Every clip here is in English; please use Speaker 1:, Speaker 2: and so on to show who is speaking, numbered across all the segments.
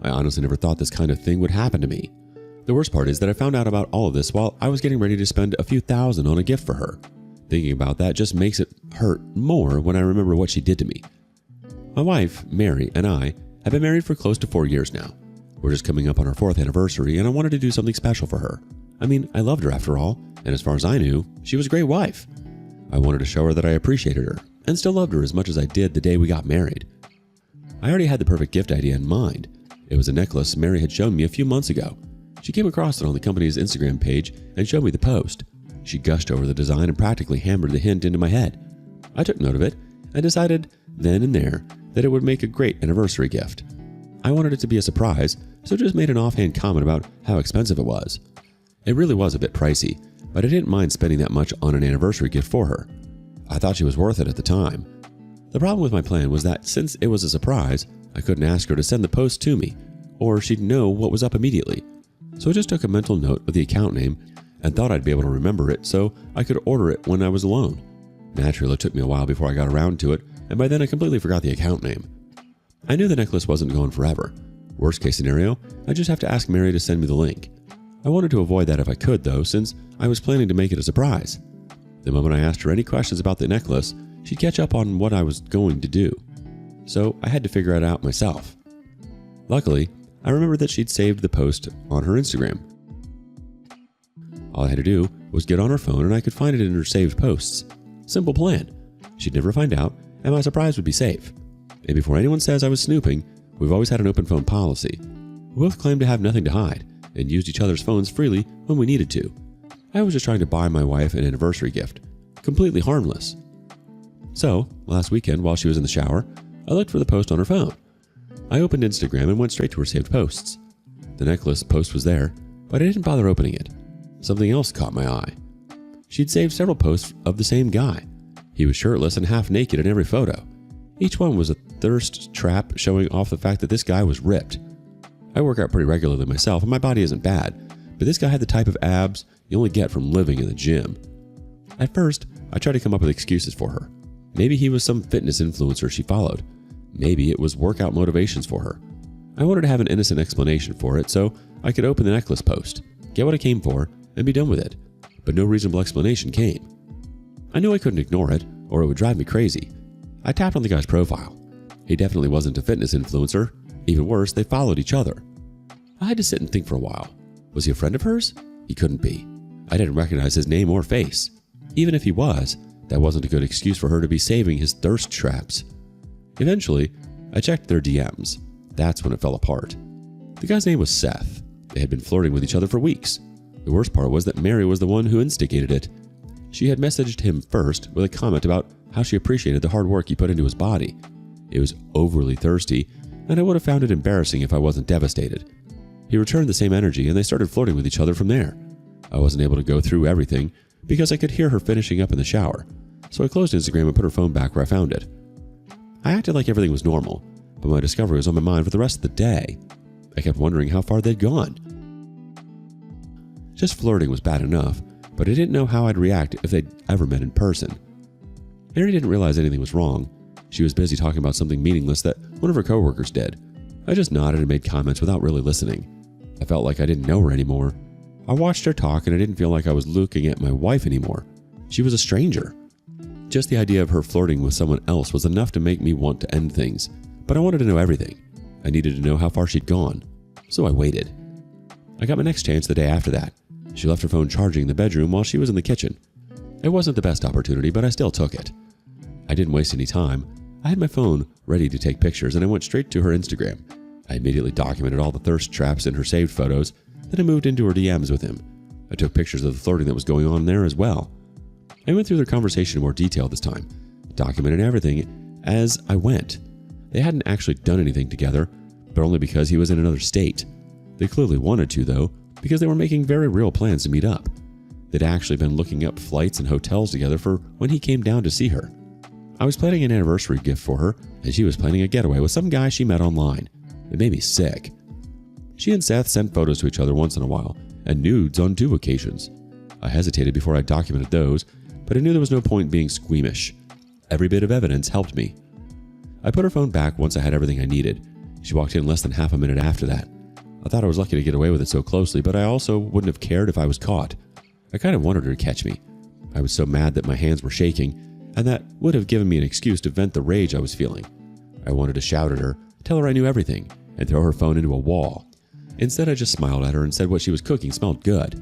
Speaker 1: I honestly never thought this kind of thing would happen to me. The worst part is that I found out about all of this while I was getting ready to spend a few thousand on a gift for her. Thinking about that just makes it hurt more when I remember what she did to me. My wife, Mary, and I have been married for close to 4 years now. We're just coming up on our 4th anniversary, and I wanted to do something special for her. I mean, I loved her after all, and as far as I knew, she was a great wife. I wanted to show her that I appreciated her, and still loved her as much as I did the day we got married. I already had the perfect gift idea in mind. It was a necklace Mary had shown me a few months ago. She came across it on the company's Instagram page and showed me the post. She gushed over the design and practically hammered the hint into my head. I took note of it and decided then and there that it would make a great anniversary gift. I wanted it to be a surprise, so just made an offhand comment about how expensive it was. It really was a bit pricey, but I didn't mind spending that much on an anniversary gift for her. I thought she was worth it at the time. The problem with my plan was that since it was a surprise, I couldn't ask her to send the post to me, or she'd know what was up immediately. So I just took a mental note of the account name and thought I'd be able to remember it so I could order it when I was alone. Naturally, it took me a while before I got around to it, and by then I completely forgot the account name. I knew the necklace wasn't going forever. Worst case scenario, I'd just have to ask Mary to send me the link. I wanted to avoid that if I could though, since I was planning to make it a surprise. The moment I asked her any questions about the necklace, she'd catch up on what I was going to do. So I had to figure it out myself. Luckily, I remembered that she'd saved the post on her Instagram. All I had to do was get on her phone and I could find it in her saved posts. Simple plan. She'd never find out, and my surprise would be safe. And before anyone says I was snooping, we've always had an open phone policy. We both claimed to have nothing to hide, and used each other's phones freely when we needed to. I was just trying to buy my wife an anniversary gift. Completely harmless. So, last weekend while she was in the shower, I looked for the post on her phone. I opened Instagram and went straight to her saved posts. The necklace post was there, but I didn't bother opening it. Something else caught my eye. She'd saved several posts of the same guy. He was shirtless and half naked in every photo. Each one was a thirst trap showing off the fact that this guy was ripped. I work out pretty regularly myself and my body isn't bad, but this guy had the type of abs you only get from living in the gym. At first, I tried to come up with excuses for her. Maybe he was some fitness influencer she followed. Maybe it was workout motivations for her. I wanted to have an innocent explanation for it so I could open the necklace post, get what I came for, and be done with it. But no reasonable explanation came. I knew I couldn't ignore it, or it would drive me crazy. I tapped on the guy's profile. He definitely wasn't a fitness influencer. Even worse, they followed each other. I had to sit and think for a while. Was he a friend of hers? He couldn't be. I didn't recognize his name or face. Even if he was, that wasn't a good excuse for her to be saving his thirst traps. Eventually, I checked their DMs. That's when it fell apart. The guy's name was Seth. They had been flirting with each other for weeks. The worst part was that Mary was the one who instigated it. She had messaged him first with a comment about how she appreciated the hard work he put into his body. It was overly thirsty, and I would have found it embarrassing if I wasn't devastated. He returned the same energy, and they started flirting with each other from there. I wasn't able to go through everything because I could hear her finishing up in the shower, so I closed Instagram and put her phone back where I found it. I acted like everything was normal, but my discovery was on my mind for the rest of the day. I kept wondering how far they'd gone. Just flirting was bad enough, but I didn't know how I'd react if they'd ever met in person. Mary didn't realize anything was wrong. She was busy talking about something meaningless that one of her coworkers did. I just nodded and made comments without really listening. I felt like I didn't know her anymore. I watched her talk and I didn't feel like I was looking at my wife anymore. She was a stranger. Just the idea of her flirting with someone else was enough to make me want to end things, but I wanted to know everything. I needed to know how far she'd gone, so I waited. I got my next chance the day after that. She left her phone charging in the bedroom while she was in the kitchen. It wasn't the best opportunity, but I still took it. I didn't waste any time. I had my phone ready to take pictures and I went straight to her Instagram. I immediately documented all the thirst traps in her saved photos, then I moved into her DMs with him. I took pictures of the flirting that was going on there as well. I went through their conversation in more detail this time, documented everything as I went. They hadn't actually done anything together, but only because he was in another state. They clearly wanted to, though, because they were making very real plans to meet up. They'd actually been looking up flights and hotels together for when he came down to see her. I was planning an anniversary gift for her, and she was planning a getaway with some guy she met online. It made me sick. She and Seth sent photos to each other once in a while, and nudes on 2 occasions. I hesitated before I documented those, but I knew there was no point being squeamish. Every bit of evidence helped me. I put her phone back once I had everything I needed, She walked in less than half a minute after that. I thought I was lucky to get away with it so closely, but I also wouldn't have cared if I was caught. I kind of wanted her to catch me. I was so mad that my hands were shaking, and that would have given me an excuse to vent the rage I was feeling. I wanted to shout at her, tell her I knew everything, and throw her phone into a wall. Instead, I just smiled at her and said what she was cooking smelled good.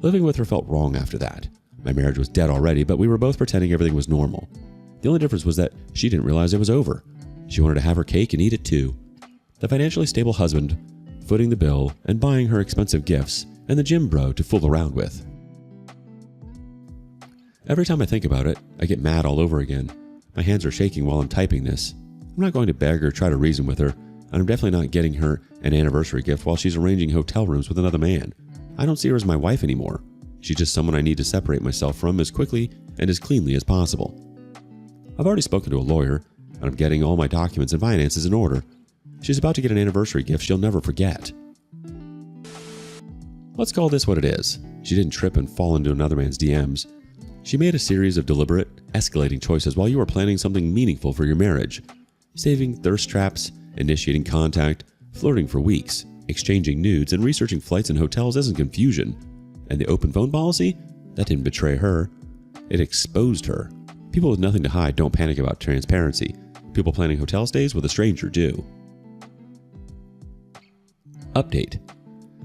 Speaker 1: Living with her felt wrong after that. My marriage was dead already, but we were both pretending everything was normal. The only difference was that she didn't realize it was over. She wanted to have her cake and eat it too. The financially stable husband, footing the bill and buying her expensive gifts, and the gym bro to fool around with. Every time I think about it, I get mad all over again. My hands are shaking while I'm typing this. I'm not going to beg or try to reason with her, and I'm definitely not getting her an anniversary gift while she's arranging hotel rooms with another man. I don't see her as my wife anymore. She's just someone I need to separate myself from as quickly and as cleanly as possible. I've already spoken to a lawyer, and I'm getting all my documents and finances in order. She's about to get an anniversary gift she'll never forget. Let's call this what it is. She didn't trip and fall into another man's DMs. She made a series of deliberate, escalating choices while you were planning something meaningful for your marriage. Saving thirst traps, initiating contact, flirting for weeks, exchanging nudes, and researching flights and hotels isn't confusion. And the open phone policy? That didn't betray her. It exposed her. People with nothing to hide don't panic about transparency. People planning hotel stays with a stranger do. Update.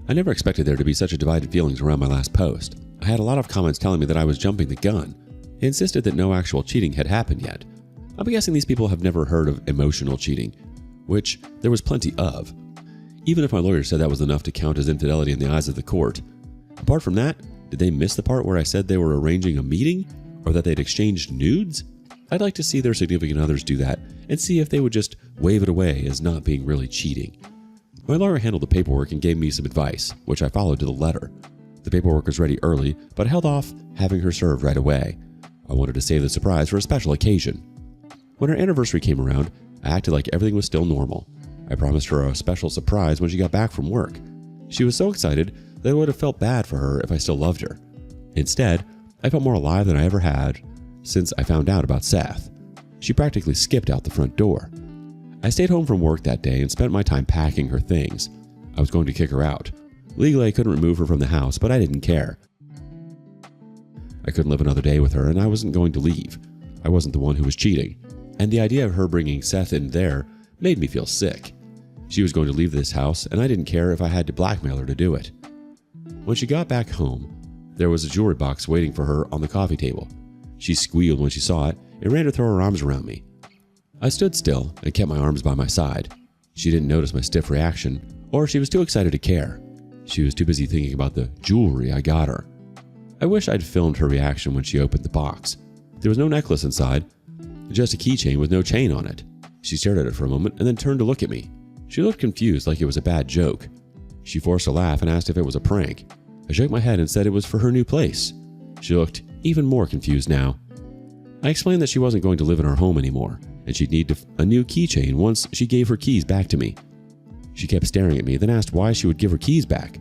Speaker 1: I never expected there to be such a divided feelings around my last post. I had a lot of comments telling me that I was jumping the gun. They insisted that no actual cheating had happened yet. I'm guessing these people have never heard of emotional cheating, which there was plenty of. Even if my lawyer said that was enough to count as infidelity in the eyes of the court. Apart from that, did they miss the part where I said they were arranging a meeting? Or that they'd exchanged nudes? I'd like to see their significant others do that and see if they would just wave it away as not being really cheating. My lawyer handled the paperwork and gave me some advice, which I followed to the letter. The paperwork was ready early, but I held off having her served right away. I wanted to save the surprise for a special occasion. When her anniversary came around, I acted like everything was still normal. I promised her a special surprise when she got back from work. She was so excited that I would have felt bad for her if I still loved her. Instead, I felt more alive than I ever had since I found out about Seth. She practically skipped out the front door. I stayed home from work that day and spent my time packing her things. I was going to kick her out. Legally, I couldn't remove her from the house, but I didn't care. I couldn't live another day with her, and I wasn't going to leave. I wasn't the one who was cheating, and the idea of her bringing Seth in there made me feel sick. She was going to leave this house, and I didn't care if I had to blackmail her to do it. When she got back home, there was a jewelry box waiting for her on the coffee table. She squealed when she saw it and ran to throw her arms around me. I stood still and kept my arms by my side. She didn't notice my stiff reaction, or she was too excited to care. She was too busy thinking about the jewelry I got her. I wish I'd filmed her reaction when she opened the box. There was no necklace inside, just a keychain with no chain on it. She stared at it for a moment and then turned to look at me. She looked confused, like it was a bad joke. She forced a laugh and asked if it was a prank. I shook my head and said it was for her new place. She looked even more confused now. I explained that she wasn't going to live in our home anymore, and she'd need a new keychain once she gave her keys back to me. She kept staring at me, then asked why she would give her keys back.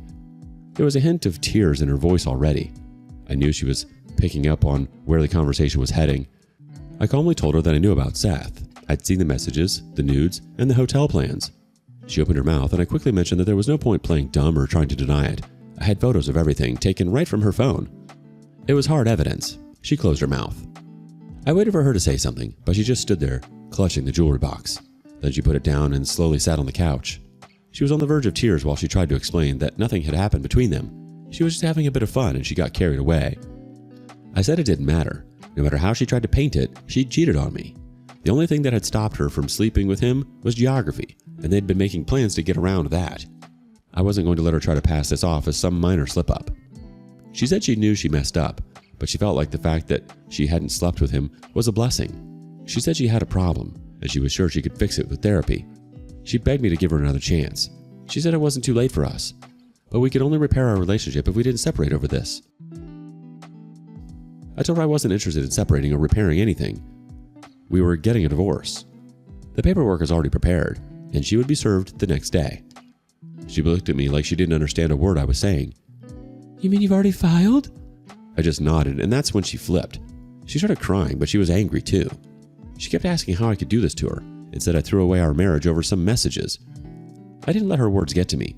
Speaker 1: There was a hint of tears in her voice already. I knew she was picking up on where the conversation was heading. I calmly told her that I knew about Seth. I'd seen the messages, the nudes, and the hotel plans. She opened her mouth, and I quickly mentioned that there was no point playing dumb or trying to deny it. I had photos of everything taken right from her phone. It was hard evidence. She closed her mouth. I waited for her to say something, but she just stood there, clutching the jewelry box. Then she put it down and slowly sat on the couch. She was on the verge of tears while she tried to explain that nothing had happened between them. She was just having a bit of fun and she got carried away. I said it didn't matter. No matter how she tried to paint it, she'd cheated on me. The only thing that had stopped her from sleeping with him was geography, and they'd been making plans to get around that. I wasn't going to let her try to pass this off as some minor slip-up. She said she knew she messed up, but she felt like the fact that she hadn't slept with him was a blessing. She said she had a problem, and she was sure she could fix it with therapy. She begged me to give her another chance. She said it wasn't too late for us, but we could only repair our relationship if we didn't separate over this. I told her I wasn't interested in separating or repairing anything. We were getting a divorce. The paperwork was already prepared, and she would be served the next day. She looked at me like she didn't understand a word I was saying. "You mean you've already filed?" I just nodded, and that's when she flipped. She started crying, but she was angry too. She kept asking how I could do this to her, and said I threw away our marriage over some messages. I didn't let her words get to me.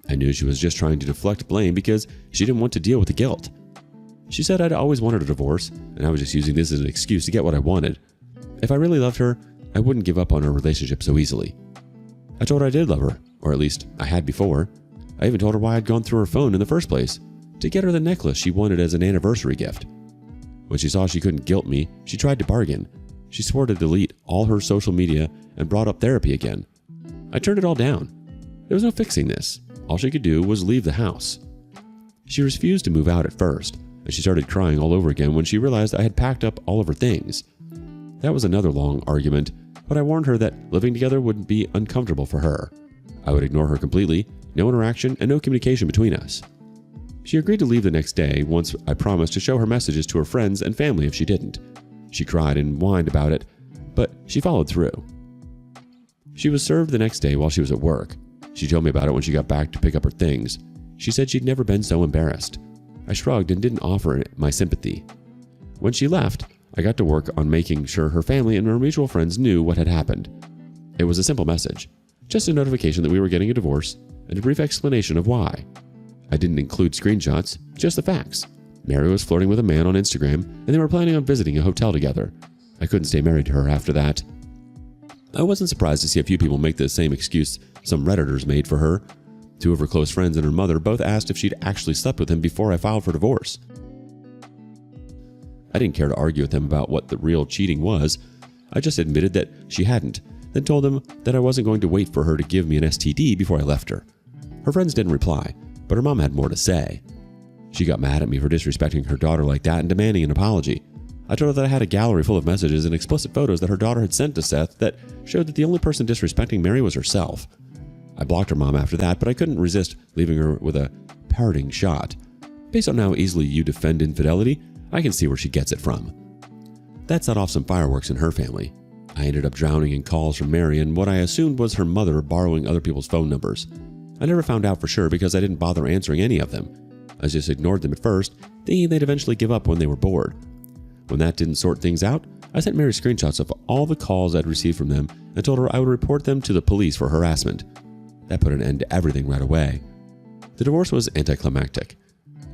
Speaker 1: I knew she was just trying to deflect blame because she didn't want to deal with the guilt. She said I'd always wanted a divorce, and I was just using this as an excuse to get what I wanted. If I really loved her, I wouldn't give up on our relationship so easily. I told her I did love her, or at least I had before. I even told her why I'd gone through her phone in the first place, to get her the necklace she wanted as an anniversary gift. When she saw she couldn't guilt me, she tried to bargain. She swore to delete all her social media and brought up therapy again. I turned it all down. There was no fixing this. All she could do was leave the house. She refused to move out at first, and she started crying all over again when she realized I had packed up all of her things. That was another long argument, but I warned her that living together would be uncomfortable for her. I would ignore her completely, no interaction and no communication between us. She agreed to leave the next day once I promised to show her messages to her friends and family if she didn't. She cried and whined about it, but she followed through. She was served the next day while she was at work. She told me about it when she got back to pick up her things. She said she'd never been so embarrassed. I shrugged and didn't offer my sympathy. When she left, I got to work on making sure her family and her mutual friends knew what had happened. It was a simple message, just a notification that we were getting a divorce and a brief explanation of why. I didn't include screenshots, just the facts. Mary was flirting with a man on Instagram, and they were planning on visiting a hotel together. I couldn't stay married to her after that. I wasn't surprised to see a few people make the same excuse some Redditors made for her. Two of her close friends and her mother both asked if she'd actually slept with him before I filed for divorce. I didn't care to argue with them about what the real cheating was. I just admitted that she hadn't, then told them that I wasn't going to wait for her to give me an STD before I left her. Her friends didn't reply, but her mom had more to say. She got mad at me for disrespecting her daughter like that and demanding an apology. I told her that I had a gallery full of messages and explicit photos that her daughter had sent to Seth that showed that the only person disrespecting Mary was herself. I blocked her mom after that, but I couldn't resist leaving her with a parting shot. Based on how easily you defend infidelity, I can see where she gets it from. That set off some fireworks in her family. I ended up drowning in calls from Mary and what I assumed was her mother borrowing other people's phone numbers. I never found out for sure because I didn't bother answering any of them. I just ignored them at first, thinking they'd eventually give up when they were bored. When that didn't sort things out, I sent Mary screenshots of all the calls I'd received from them and told her I would report them to the police for harassment. That put an end to everything right away. The divorce was anticlimactic.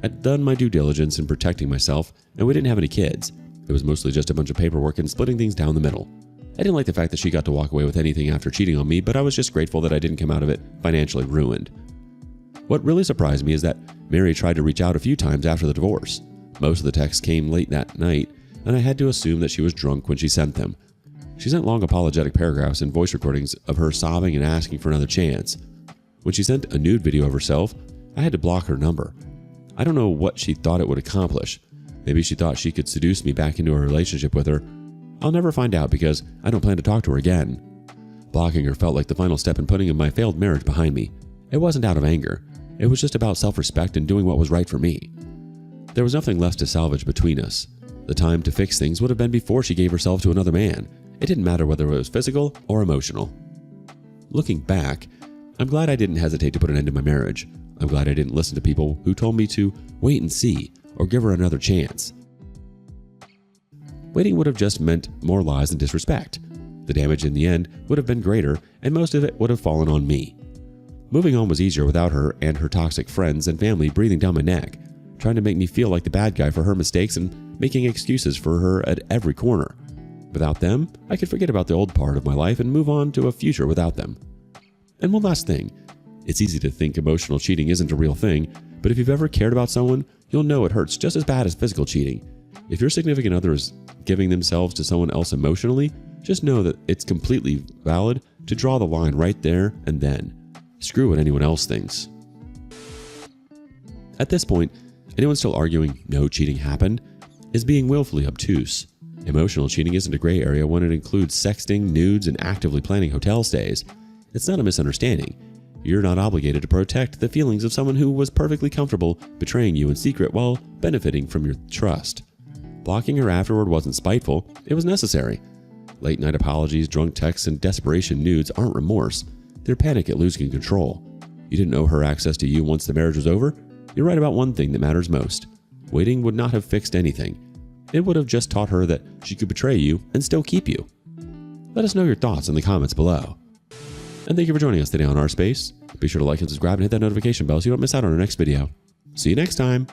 Speaker 1: I'd done my due diligence in protecting myself, and we didn't have any kids. It was mostly just a bunch of paperwork and splitting things down the middle. I didn't like the fact that she got to walk away with anything after cheating on me, but I was just grateful that I didn't come out of it financially ruined. What really surprised me is that Mary tried to reach out a few times after the divorce. Most of the texts came late that night, and I had to assume that she was drunk when she sent them. She sent long apologetic paragraphs and voice recordings of her sobbing and asking for another chance. When she sent a nude video of herself, I had to block her number. I don't know what she thought it would accomplish. Maybe she thought she could seduce me back into a relationship with her. I'll never find out because I don't plan to talk to her again. Blocking her felt like the final step in putting my failed marriage behind me. It wasn't out of anger. It was just about self-respect and doing what was right for me. There was nothing left to salvage between us. The time to fix things would have been before she gave herself to another man. It didn't matter whether it was physical or emotional. Looking back, I'm glad I didn't hesitate to put an end to my marriage. I'm glad I didn't listen to people who told me to wait and see or give her another chance. Waiting would have just meant more lies and disrespect. The damage in the end would have been greater, and most of it would have fallen on me. Moving on was easier without her and her toxic friends and family breathing down my neck, trying to make me feel like the bad guy for her mistakes and making excuses for her at every corner. Without them, I could forget about the old part of my life and move on to a future without them. And one last thing. It's easy to think emotional cheating isn't a real thing, but if you've ever cared about someone, you'll know it hurts just as bad as physical cheating. If your significant other is giving themselves to someone else emotionally, just know that it's completely valid to draw the line right there and then. Screw what anyone else thinks. At this point, anyone still arguing no cheating happened is being willfully obtuse. Emotional cheating isn't a gray area when it includes sexting, nudes, and actively planning hotel stays. It's not a misunderstanding. You're not obligated to protect the feelings of someone who was perfectly comfortable betraying you in secret while benefiting from your trust. Blocking her afterward wasn't spiteful, it was necessary. Late night apologies, drunk texts, and desperation nudes aren't remorse. They're panic at losing control. You didn't owe her access to you once the marriage was over? You're right about one thing that matters most. Waiting would not have fixed anything. It would have just taught her that she could betray you and still keep you. Let us know your thoughts in the comments below. And thank you for joining us today on Our Space. Be sure to like and subscribe and hit that notification bell so you don't miss out on our next video. See you next time.